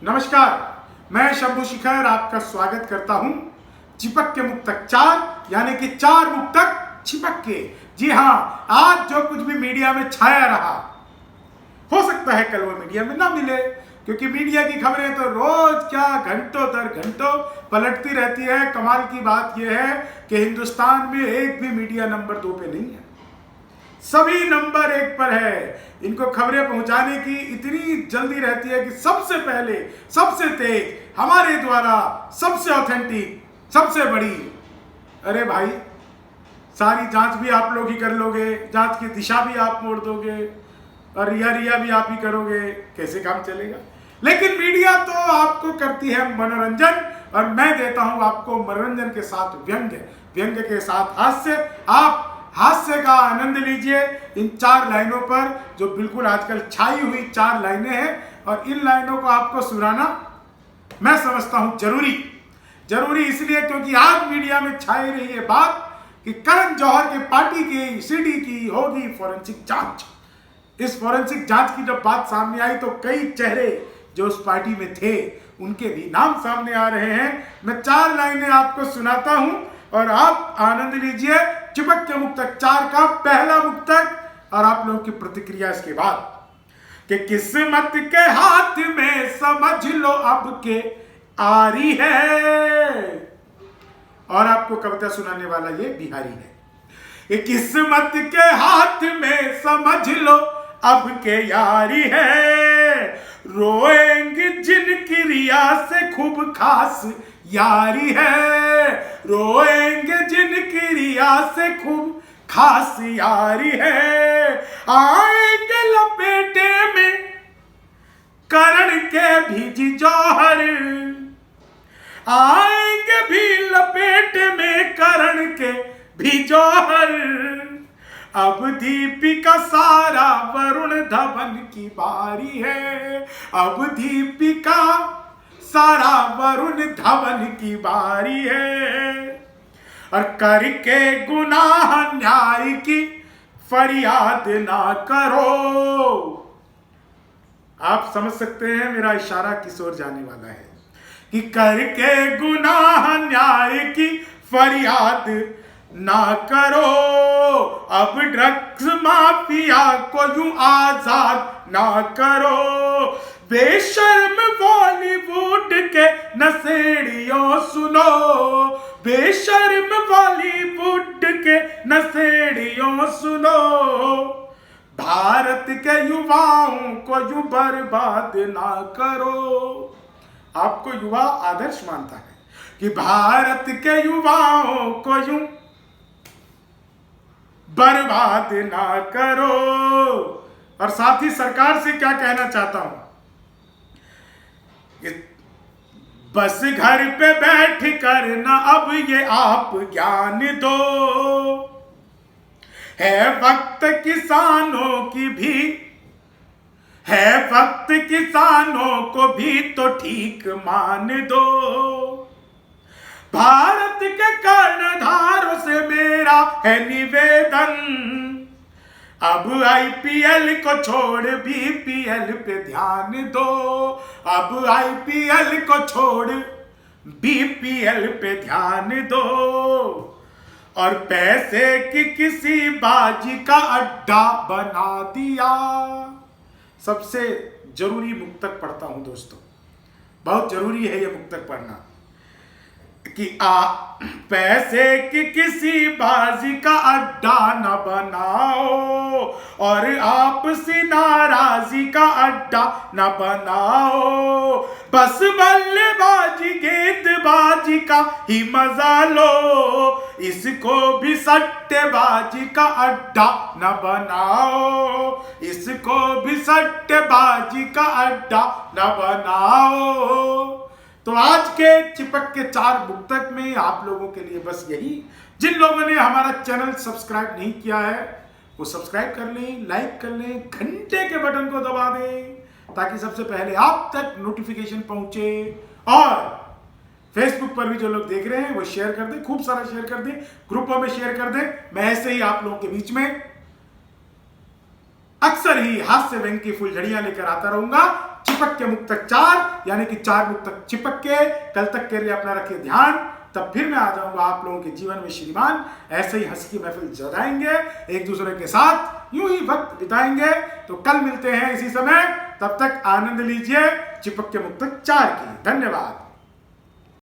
नमस्कार, मैं शंभू शिखर आपका स्वागत करता हूं चिपक के मुक्तक 4 यानी कि 4 मुक्तक चिपक के। जी हाँ, आज जो कुछ भी मीडिया में छाया रहा, हो सकता है कल वो मीडिया में ना मिले, क्योंकि मीडिया की खबरें तो रोज क्या घंटों दर घंटों पलटती रहती है। कमाल की बात यह है कि हिंदुस्तान में एक भी मीडिया नंबर 2 पे नहीं है, सभी नंबर 1 पर है। इनको खबरें पहुंचाने की इतनी जल्दी रहती है कि सबसे पहले, सबसे तेज, हमारे द्वारा सबसे ऑथेंटिक, सबसे बड़ी। अरे भाई, सारी जांच भी आप लोग ही कर लोगे, जांच की दिशा भी आप मोड़ दोगे और रिया भी आप ही करोगे, कैसे काम चलेगा। लेकिन मीडिया तो आपको करती है मनोरंजन, और मैं देता हूं आपको मनोरंजन के साथ व्यंग्य, व्यंग्य के साथ हास्य। आप हास्य का आनंद लीजिए इन 4 लाइनों पर, जो बिल्कुल आजकल छाई हुई 4 लाइनें हैं। और इन लाइनों को आपको सुनाना मैं समझता हूं जरूरी इसलिए क्योंकि आज मीडिया में छाई रही है बात कि करण जौहर के पार्टी की सीडी की होगी फॉरेंसिक जांच। इस फॉरेंसिक जांच की जब बात सामने आई तो कई चेहरे जो उस पार्टी में थे उनके भी नाम सामने आ रहे हैं। मैं 4 लाइनें आपको सुनाता हूं और आप आनंद लीजिए चिपक के मुक्तक 4 का पहला मुक्तक, और आप लोगों की प्रतिक्रिया इसके बाद। कि किस्मत के हाथ में समझ लो अब के आरी है, और आपको कविता सुनाने वाला ये बिहारी है। कि किस्मत के हाथ में समझ लो अब के यारी है, रोएंगे जिनकी रिया से खूब खास यारी है, रोएंगे जिनकी रिया से खूब खास यारी है। आएंगे लपेटे में करण के भीजी जौहर, आएंगे भी लपेटे में करण के भी जौहर। अब दीपिका सारा वरुण धवन की बारी है, अब दीपिका सारा वरुण धवन की बारी है। और करके गुनाह न्याय की फरियाद ना करो। आप समझ सकते हैं मेरा इशारा किस ओर जाने वाला है। कि करके गुनाह न्याय की फरियाद ना करो, अब ड्रग्स माफिया को यूं आजाद ना करो। बेशर्म बॉलीवुड के नशेड़ियों सुनो, बेशर्म बॉलीवुड के नशेड़ियों सुनो। भारत के युवाओं को यूं बर्बाद ना करो। आपको युवा आदर्श मानता है कि भारत के युवाओं को यूं बर्बाद ना करो। और साथ ही सरकार से क्या कहना चाहता हूं, बस घर पे बैठ कर ना अब ये आप ज्ञान दो, है वक्त किसानों की भी, है वक्त किसानों को भी तो ठीक मान दो। भारत के कर्णधारों से मेरा है निवेदन, अब आईपीएल को छोड़ बीपीएल पे ध्यान दो, अब आईपीएल को छोड़ बीपीएल पे ध्यान दो। और पैसे की किसी बाजी का अड्डा बना दिया। सबसे जरूरी मुक्तक पढ़ता हूं दोस्तों, बहुत जरूरी है ये मुक्तक पढ़ना। कि पैसे की किसी बाजी का अड्डा न बनाओ, और आपसी नाराजी का अड्डा न बनाओ। बस बल्लेबाजी गेंदबाजी का ही मजा लो, इसको भी सट्टेबाजी का अड्डा न बनाओ, इसको भी सट्टेबाजी का अड्डा न बनाओ। तो आज के चिपक के 4 मुक्तक में आप लोगों के लिए बस यही। जिन लोगों ने हमारा चैनल सब्सक्राइब नहीं किया है वो सब्सक्राइब कर लें, लाइक कर लें, घंटे के बटन को दबा दें ताकि सबसे पहले आप तक नोटिफिकेशन पहुंचे। और फेसबुक पर भी जो लोग देख रहे हैं वो शेयर कर दें, खूब सारा शेयर कर दें, ग्रुपों में शेयर कर दें। मैं ऐसे ही आप लोगों के बीच में अक्सर ही हास्य व्यंग की फुलझड़ियां लेकर आता रहूंगा। चिपक के मुक्तक 4 यानी कि 4 मुक्तक चिपक के। कल तक के लिए अपना रखिए ध्यान, तब फिर मैं आ जाऊंगा आप लोगों के जीवन में श्रीमान। ऐसे ही हंसी की महफिल जगाएंगे, एक दूसरे के साथ यूं ही वक्त बिताएंगे। तो कल मिलते हैं इसी समय, तब तक आनंद लीजिए चिपक के मुक्तक 4 की। धन्यवाद।